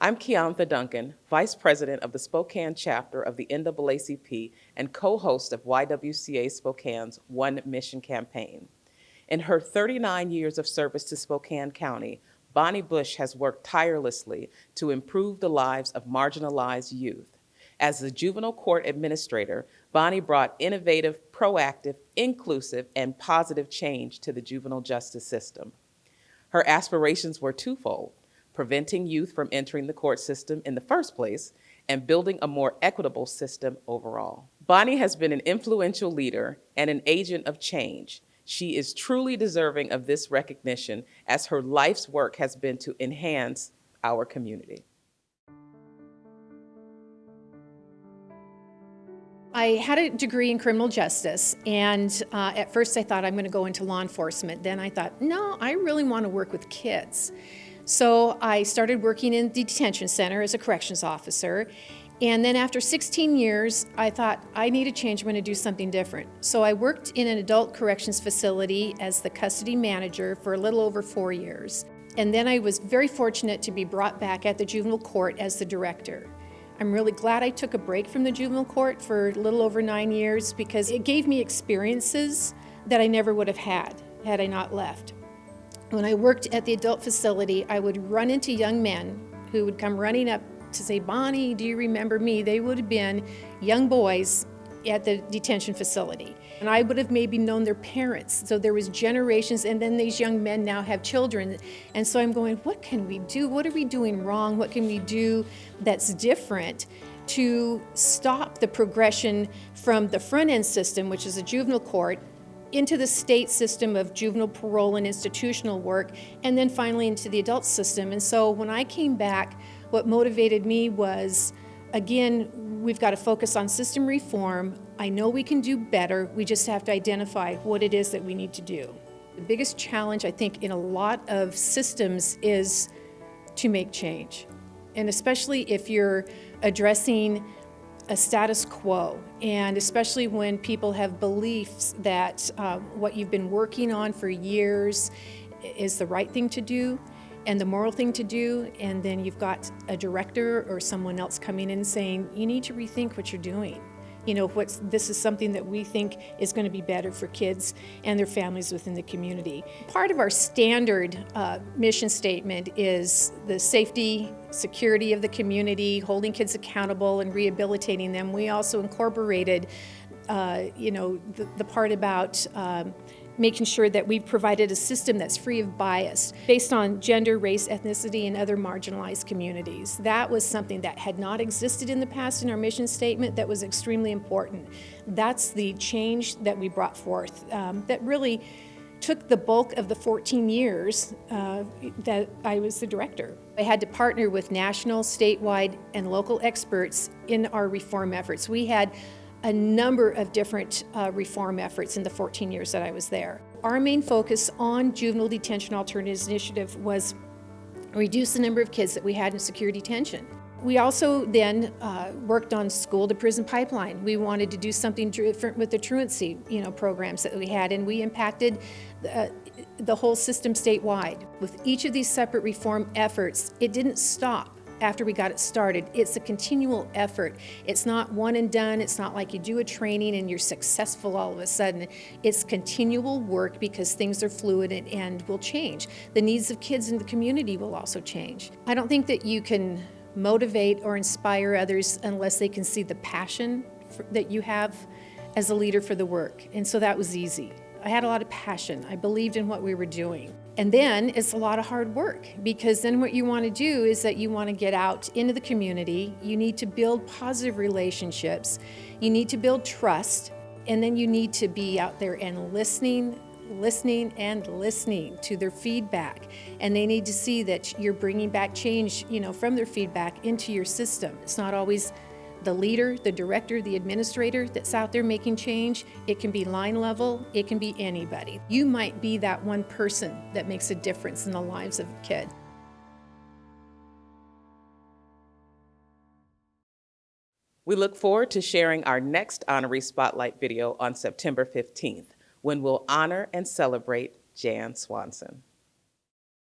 I'm Keonta Duncan, Vice President of the Spokane chapter of the NAACP and co-host of YWCA Spokane's One Mission campaign. In her 39 years of service to Spokane County, Bonnie Bush has worked tirelessly to improve the lives of marginalized youth. As the Juvenile Court Administrator, Bonnie brought innovative, proactive, inclusive, and positive change to the juvenile justice system. Her aspirations were twofold: preventing youth from entering the court system in the first place, and building a more equitable system overall. Bonnie has been an influential leader and an agent of change. She is truly deserving of this recognition, as her life's work has been to enhance our community. I had a degree in criminal justice, and at first I thought I'm going to go into law enforcement. Then I thought, no, I really want to work with kids. So I started working in the detention center as a corrections officer. And then after 16 years, I thought, I need a change, I'm going to do something different. So I worked in an adult corrections facility as the custody manager for a little over 4 years. And then I was very fortunate to be brought back at the juvenile court as the director. I'm really glad I took a break from the juvenile court for a little over 9 years, because it gave me experiences that I never would have had I not left. When I worked at the adult facility, I would run into young men who would come running up to say, Bonnie, do you remember me? They would have been young boys at the detention facility. And I would have maybe known their parents. So there was generations, and then these young men now have children. And so I'm going, what can we do? What are we doing wrong? What can we do that's different to stop the progression from the front end system, which is a juvenile court, into the state system of juvenile parole and institutional work, and then finally into the adult system. And so when I came back, what motivated me was, again, we've got to focus on system reform. I know we can do better. We just have to identify what it is that we need to do. The biggest challenge, I think, in a lot of systems is to make change. And especially if you're addressing a status quo, and especially when people have beliefs that what you've been working on for years is the right thing to do and the moral thing to do, and then you've got a director or someone else coming in saying, you need to rethink what you're doing. You know, this is something that we think is going to be better for kids and their families within the community. Part of our standard mission statement is the safety, security of the community, holding kids accountable and rehabilitating them. We also incorporated, the part about making sure that we've provided a system that's free of bias based on gender, race, ethnicity, and other marginalized communities. That was something that had not existed in the past in our mission statement that was extremely important. That's the change that we brought forth that really took the bulk of the 14 years that I was the director. I had to partner with national, statewide, and local experts in our reform efforts. We had a number of different reform efforts in the 14 years that I was there. Our main focus on Juvenile Detention Alternatives Initiative was reduce the number of kids that we had in secure detention. We also then worked on school to prison pipeline. We wanted to do something different with the truancy, programs that we had, and we impacted the whole system statewide. With each of these separate reform efforts, it didn't stop after we got it started. It's a continual effort. It's not one and done. It's not like you do a training and you're successful all of a sudden. It's continual work, because things are fluid and will change. The needs of kids in the community will also change. I don't think that you can motivate or inspire others unless they can see the passion that you have as a leader for the work. And so that was easy. I had a lot of passion. I believed in what we were doing. And then it's a lot of hard work, because then what you want to do is that you want to get out into the community. You need to build positive relationships. You need to build trust. And then you need to be out there and listening to their feedback. And they need to see that you're bringing back change, from their feedback into your system. It's not always the leader, the director, the administrator that's out there making change. It can be line level, it can be anybody. You might be that one person that makes a difference in the lives of a kid. We look forward to sharing our next Honoree Spotlight video on September 15th, when we'll honor and celebrate Jan Swanson.